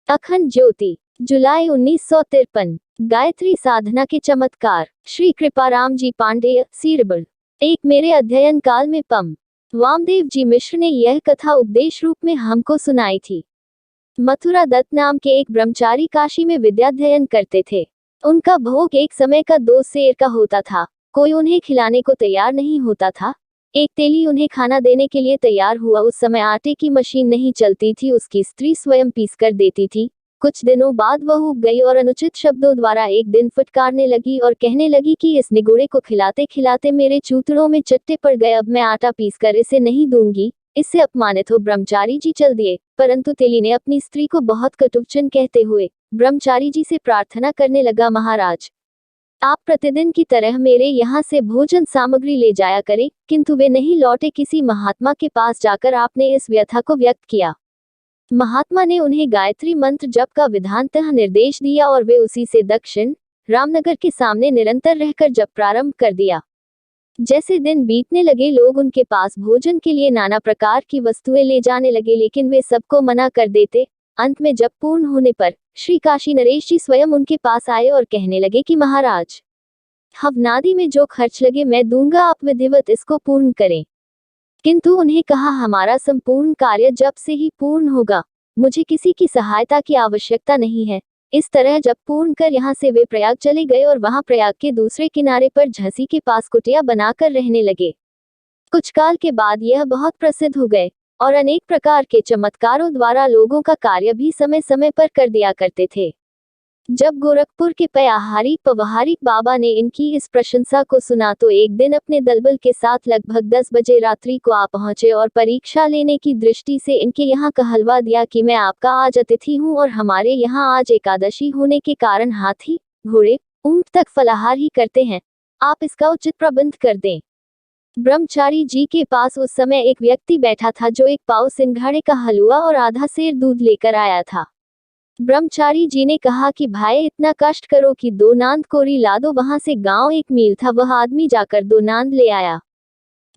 अखंड ज्योति, जुलाई 1953। गायत्री साधना के चमत्कार। श्री कृपाराम जी पांडेय, सीरबल। एक मेरे अध्ययन काल में पम वामदेव जी मिश्र ने यह कथा उपदेश रूप में हमको सुनाई थी। मथुरा दत्त नाम के एक ब्रह्मचारी काशी में विद्याध्ययन करते थे। उनका भोग एक समय का 2 सेर का होता था। कोई उन्हें खिलाने को तैयार नहीं होता था। एक तेली उन्हें खाना देने के लिए तैयार हुआ। उस समय आटे की मशीन नहीं चलती थी, उसकी स्त्री स्वयं पीस कर देती थी। कुछ दिनों बाद वह उब गई और अनुचित शब्दों द्वारा एक दिन फटकारने लगी और कहने लगी कि इस निगोड़े को खिलाते खिलाते मेरे चूतड़ों में चट्टे पड़ गए, अब मैं आटा पीस कर इसे नहीं दूंगी। इससे अपमानित हो ब्रह्मचारी जी चल दिए, परंतु तेली ने अपनी स्त्री को बहुत कटुवचन कहते हुए ब्रह्मचारी जी से प्रार्थना करने लगा, महाराज आप प्रतिदिन की तरह मेरे यहाँ से भोजन सामग्री ले जाया करें। किंतु वे नहीं लौटे। किसी महात्मा के पास जाकर आपने इस व्यथा को व्यक्त किया। महात्मा ने उन्हें गायत्री मंत्र जप का विधानतः निर्देश दिया और वे उसी से दक्षिण रामनगर के सामने निरंतर रहकर जप प्रारंभ कर दिया। जैसे दिन बीतने लगे, लोग उनके पास भोजन के लिए नाना प्रकार की वस्तुएं ले जाने लगे, लेकिन वे सबको मना कर देते। अंत में जब पूर्ण होने पर श्री काशी नरेश जी स्वयं उनके पास आए और कहने लगे कि महाराज, हवनादि में जो खर्च लगे मैं दूंगा, आप विधिवत इसको पूर्ण करें। किंतु उन्हें कहा, हमारा संपूर्ण कार्य जप से ही पूर्ण होगा, मुझे किसी की सहायता की आवश्यकता नहीं है। इस तरह जप पूर्ण कर यहाँ से वे प्रयाग चले गए और वहां प्रयाग के दूसरे किनारे पर झंसी के पास कुटिया बनाकर रहने लगे। कुछ काल के बाद यह बहुत प्रसिद्ध हो गए और अनेक प्रकार के चमत्कारों द्वारा लोगों का कार्य भी समय समय पर कर दिया करते थे। जब गोरखपुर के पयाहारी पवहारी बाबा ने इनकी इस प्रशंसा को सुना तो एक दिन अपने दलबल के साथ लगभग 10 बजे रात्रि को आ पहुंचे और परीक्षा लेने की दृष्टि से इनके यहाँ कहलवा दिया कि मैं आपका आज अतिथि हूँ और हमारे यहाँ आज एकादशी होने के कारण हाथी घोड़े ऊंट तक फलाहार ही करते हैं, आप इसका उचित प्रबंध कर दें। ब्रह्मचारी जी के पास उस समय एक व्यक्ति बैठा था जो 1 पाव सिंघाड़े का हलवा और आधा सेर दूध लेकर आया था। ब्रह्मचारी जी ने कहा कि भाई इतना कष्ट करो कि 2 नांद कोरी ला दो। वहां से गांव 1 मील था, वह आदमी जाकर 2 नांद ले आया।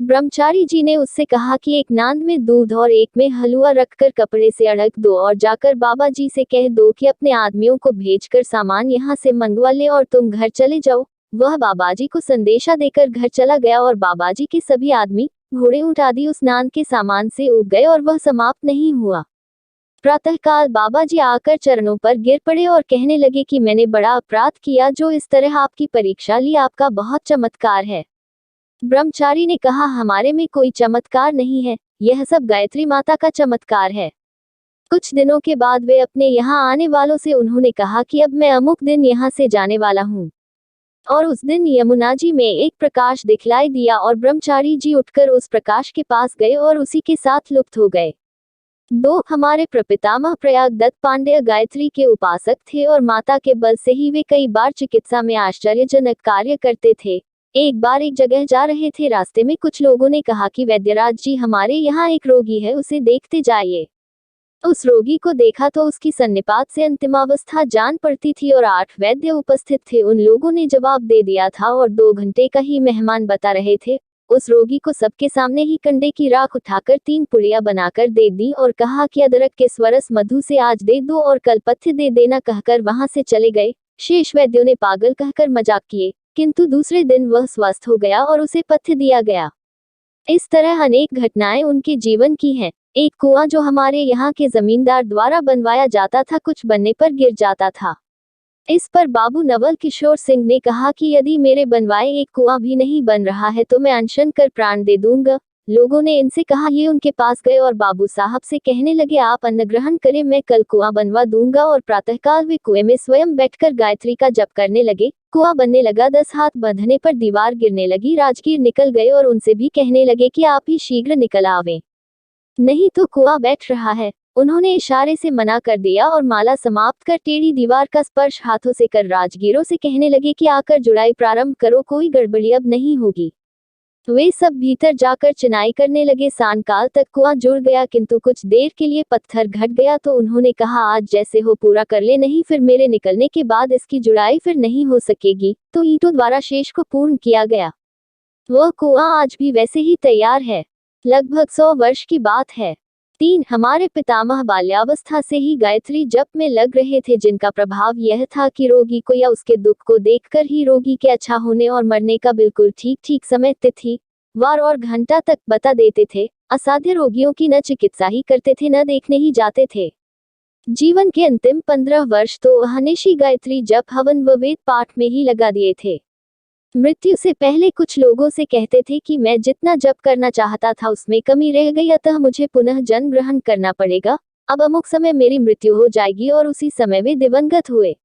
ब्रह्मचारी जी ने उससे कहा कि 1 नांद में दूध और 1 में हलवा रखकर कपड़े से अड़क दो और जाकर बाबा जी से कह दो कि अपने आदमियों को भेजकर सामान यहाँ से मंगवा ले और तुम घर चले जाओ। वह बाबाजी को संदेशा देकर घर चला गया और बाबाजी के सभी आदमी घोड़े ऊंट आदि उस नांद के सामान से उब गए और वह समाप्त नहीं हुआ। प्रातःकाल बाबाजी आकर चरणों पर गिर पड़े और कहने लगे कि मैंने बड़ा अपराध किया जो इस तरह आपकी परीक्षा ली, आपका बहुत चमत्कार है। ब्रह्मचारी ने कहा, हमारे में कोई चमत्कार नहीं है, यह सब गायत्री माता का चमत्कार है। कुछ दिनों के बाद वे अपने यहाँ आने वालों से उन्होंने कहा कि अब मैं अमुक दिन यहाँ से जाने वाला हूँ। और उस दिन यमुना जी में एक प्रकाश दिखलाई दिया और ब्रह्मचारी जी उठकर उस प्रकाश के पास गए और उसी के साथ लुप्त हो गए। 2 हमारे प्रपितामह प्रयाग दत्त पांडेय गायत्री के उपासक थे और माता के बल से ही वे कई बार चिकित्सा में आश्चर्यजनक कार्य करते थे। एक बार एक जगह जा रहे थे, रास्ते में कुछ लोगों ने कहा कि वैद्यराज जी, हमारे यहाँ एक रोगी है, उसे देखते जाइए। उस रोगी को देखा तो उसकी सन्निपात से अंतिमावस्था जान पड़ती थी और 8 वैद्य उपस्थित थे। उन लोगों ने जवाब दे दिया था और 2 घंटे का ही मेहमान बता रहे थे। उस रोगी को सबके सामने ही कंडे की राख उठाकर 3 पुड़िया बनाकर दे दी और कहा कि अदरक के स्वरस मधु से आज दे दो और कल पथ्य दे देना कहकर वहां से चले गए। शेष वैद्यों ने पागल कहकर मजाक किए, किंतु दूसरे दिन वह स्वस्थ हो गया और उसे पथ्य दिया गया। इस तरह अनेक घटनाएं उनके जीवन की हैं। एक कुआं जो हमारे यहाँ के जमींदार द्वारा बनवाया जाता था, कुछ बनने पर गिर जाता था। इस पर बाबू नवल किशोर सिंह ने कहा कि यदि मेरे बनवाए एक कुआं भी नहीं बन रहा है तो मैं अनशन कर प्राण दे दूंगा। लोगों ने इनसे कहा, ये उनके पास गए और बाबू साहब से कहने लगे, आप अन्न ग्रहण करें, मैं कल कुआं बनवा दूंगा। और प्रातःकाल वे कुएं में स्वयं बैठकर गायत्री का जप करने लगे। कुआं बनने लगा, 10 हाथ बंधने पर दीवार गिरने लगी। राजगीर निकल गए और उनसे भी कहने लगे कि आप ही शीघ्र निकल आवे, नहीं तो कुआं बैठ रहा है। उन्होंने इशारे से मना कर दिया और माला समाप्त कर टेढ़ी दीवार का स्पर्श हाथों से कर राजगीरों से कहने लगे कि आकर जुड़ाई प्रारंभ करो, कोई गड़बड़ी अब नहीं होगी। वे सब भीतर जाकर चिनाई करने लगे। सांकाल तक कुआं जुड़ गया, किंतु कुछ देर के लिए पत्थर घट गया तो उन्होंने कहा, आज जैसे हो पूरा कर ले, नहीं फिर मेरे निकलने के बाद इसकी जुड़ाई फिर नहीं हो सकेगी। तो ईंटों द्वारा शेष को पूर्ण किया गया। वह कुआं आज भी वैसे ही तैयार है। लगभग 100 वर्ष की बात है। 3. हमारे पितामह बाल्यावस्था से ही गायत्री जप में लग रहे थे, जिनका प्रभाव यह था कि रोगी को या उसके दुख को देखकर ही रोगी के अच्छा होने और मरने का बिल्कुल ठीक ठीक समय, तिथि, वार और घंटा तक बता देते थे। असाध्य रोगियों की न चिकित्सा ही करते थे, न देखने ही जाते थे। जीवन के अंतिम 15 वर्ष तो अहर्निशी गायत्री जप, हवन व वेद पाठ में ही लगा दिए थे। मृत्यु से पहले कुछ लोगों से कहते थे कि मैं जितना जप करना चाहता था उसमें कमी रह गई, अतः मुझे पुनः जन्म ग्रहण करना पड़ेगा। अब अमुक समय मेरी मृत्यु हो जाएगी, और उसी समय वे दिवंगत हुए।